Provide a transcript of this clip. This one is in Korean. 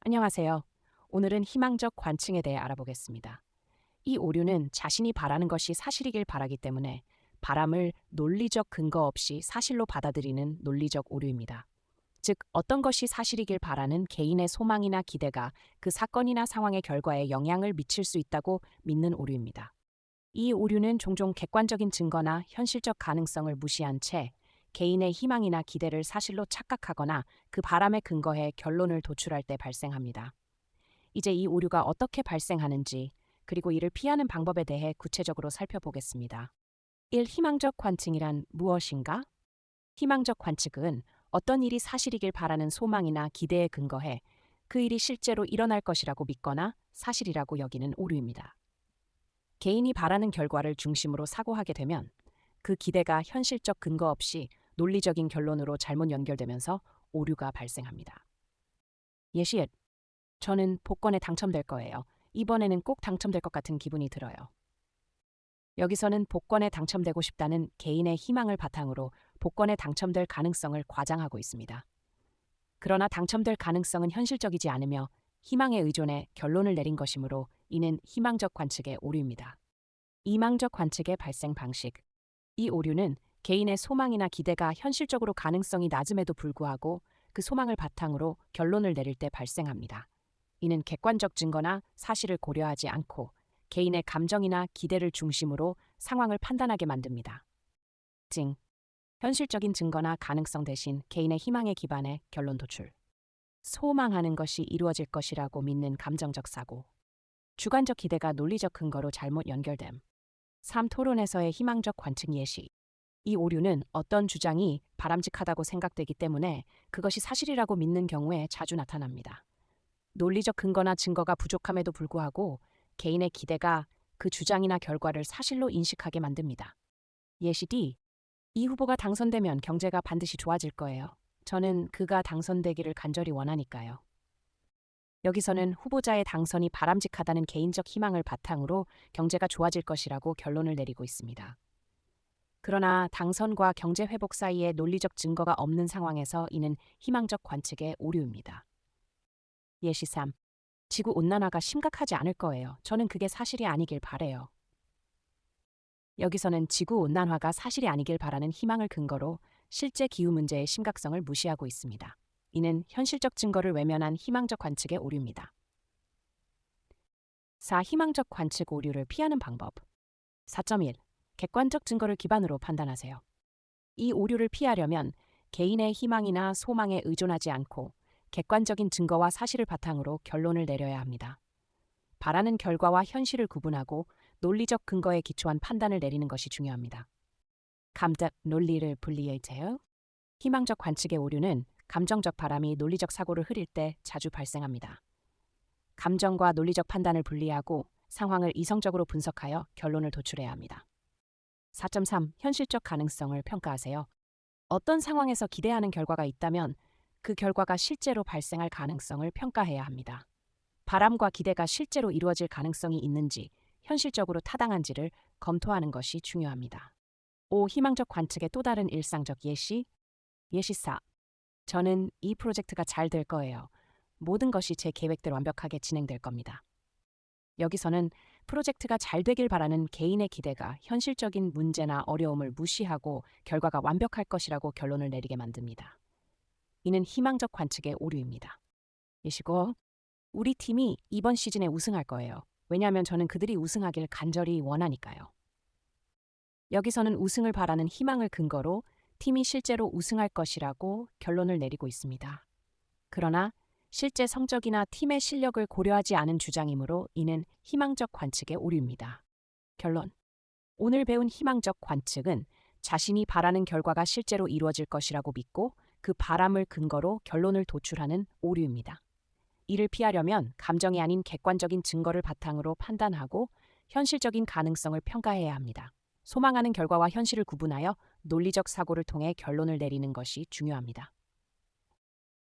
안녕하세요. 오늘은 희망적 관측에 대해 알아보겠습니다. 이 오류는 자신이 바라는 것이 사실이길 바라기 때문에 바람을 논리적 근거 없이 사실로 받아들이는 논리적 오류입니다. 즉, 어떤 것이 사실이길 바라는 개인의 소망이나 기대가 그 사건이나 상황의 결과에 영향을 미칠 수 있다고 믿는 오류입니다. 이 오류는 종종 객관적인 증거나 현실적 가능성을 무시한 채 개인의 희망이나 기대를 사실로 착각하거나 그 바람에 근거해 결론을 도출할 때 발생합니다. 이제 이 오류가 어떻게 발생하는지, 그리고 이를 피하는 방법에 대해 구체적으로 살펴보겠습니다. 1. 희망적 관측이란 무엇인가? 희망적 관측은 어떤 일이 사실이길 바라는 소망이나 기대에 근거해 그 일이 실제로 일어날 것이라고 믿거나 사실이라고 여기는 오류입니다. 개인이 바라는 결과를 중심으로 사고하게 되면 그 기대가 현실적 근거 없이 논리적인 결론으로 잘못 연결되면서 오류가 발생합니다. 예시 1. 저는 복권에 당첨될 거예요. 이번에는 꼭 당첨될 것 같은 기분이 들어요. 여기서는 복권에 당첨되고 싶다는 개인의 희망을 바탕으로 복권에 당첨될 가능성을 과장하고 있습니다. 그러나 당첨될 가능성은 현실적이지 않으며 희망에 의존해 결론을 내린 것이므로 이는 희망적 관측의 오류입니다. 이망적 관측의 발생 방식. 이 오류는 개인의 소망이나 기대가 현실적으로 가능성이 낮음에도 불구하고 그 소망을 바탕으로 결론을 내릴 때 발생합니다. 이는 객관적 증거나 사실을 고려하지 않고 개인의 감정이나 기대를 중심으로 상황을 판단하게 만듭니다. 증. 현실적인 증거나 가능성 대신 개인의 희망에 기반해 결론 도출. 소망하는 것이 이루어질 것이라고 믿는 감정적 사고. 주관적 기대가 논리적 근거로 잘못 연결됨. 3. 토론에서의 희망적 관측 예시. 이 오류는 어떤 주장이 바람직하다고 생각되기 때문에 그것이 사실이라고 믿는 경우에 자주 나타납니다. 논리적 근거나 증거가 부족함에도 불구하고 개인의 기대가 그 주장이나 결과를 사실로 인식하게 만듭니다. 예시 D. 이 후보가 당선되면 경제가 반드시 좋아질 거예요. 저는 그가 당선되기를 간절히 원하니까요. 여기서는 후보자의 당선이 바람직하다는 개인적 희망을 바탕으로 경제가 좋아질 것이라고 결론을 내리고 있습니다. 그러나 당선과 경제 회복 사이에 논리적 증거가 없는 상황에서 이는 희망적 관측의 오류입니다. 예시 3. 지구온난화가 심각하지 않을 거예요. 저는 그게 사실이 아니길 바래요. 여기서는 지구온난화가 사실이 아니길 바라는 희망을 근거로 실제 기후 문제의 심각성을 무시하고 있습니다. 이는 현실적 증거를 외면한 희망적 관측의 오류입니다. 4. 희망적 관측 오류를 피하는 방법. 4.1. 객관적 증거를 기반으로 판단하세요. 이 오류를 피하려면 개인의 희망이나 소망에 의존하지 않고 객관적인 증거와 사실을 바탕으로 결론을 내려야 합니다. 바라는 결과와 현실을 구분하고 논리적 근거에 기초한 판단을 내리는 것이 중요합니다. 감적 논리를 분리해요. 희망적 관측의 오류는 감정적 바람이 논리적 사고를 흐릴 때 자주 발생합니다. 감정과 논리적 판단을 분리하고 상황을 이성적으로 분석하여 결론을 도출해야 합니다. 4.3. 현실적 가능성을 평가하세요. 어떤 상황에서 기대하는 결과가 있다면 그 결과가 실제로 발생할 가능성을 평가해야 합니다. 바람과 기대가 실제로 이루어질 가능성이 있는지, 현실적으로 타당한지를 검토하는 것이 중요합니다. 5. 희망적 관측의 또 다른 일상적 예시. 예시 4. 저는 이 프로젝트가 잘 될 거예요. 모든 것이 제 계획대로 완벽하게 진행될 겁니다. 여기서는 프로젝트가 잘 되길 바라는 개인의 기대가 현실적인 문제나 어려움을 무시하고 결과가 완벽할 것이라고 결론을 내리게 만듭니다. 이는 희망적 관측의 오류입니다. 예시고, 우리 팀이 이번 시즌에 우승할 거예요. 왜냐하면 저는 그들이 우승하길 간절히 원하니까요. 여기서는 우승을 바라는 희망을 근거로 팀이 실제로 우승할 것이라고 결론을 내리고 있습니다. 그러나 실제 성적이나 팀의 실력을 고려하지 않은 주장이므로 이는 희망적 관측의 오류입니다. 결론. 오늘 배운 희망적 관측은 자신이 바라는 결과가 실제로 이루어질 것이라고 믿고 그 바람을 근거로 결론을 도출하는 오류입니다. 이를 피하려면 감정이 아닌 객관적인 증거를 바탕으로 판단하고 현실적인 가능성을 평가해야 합니다. 소망하는 결과와 현실을 구분하여 논리적 사고를 통해 결론을 내리는 것이 중요합니다.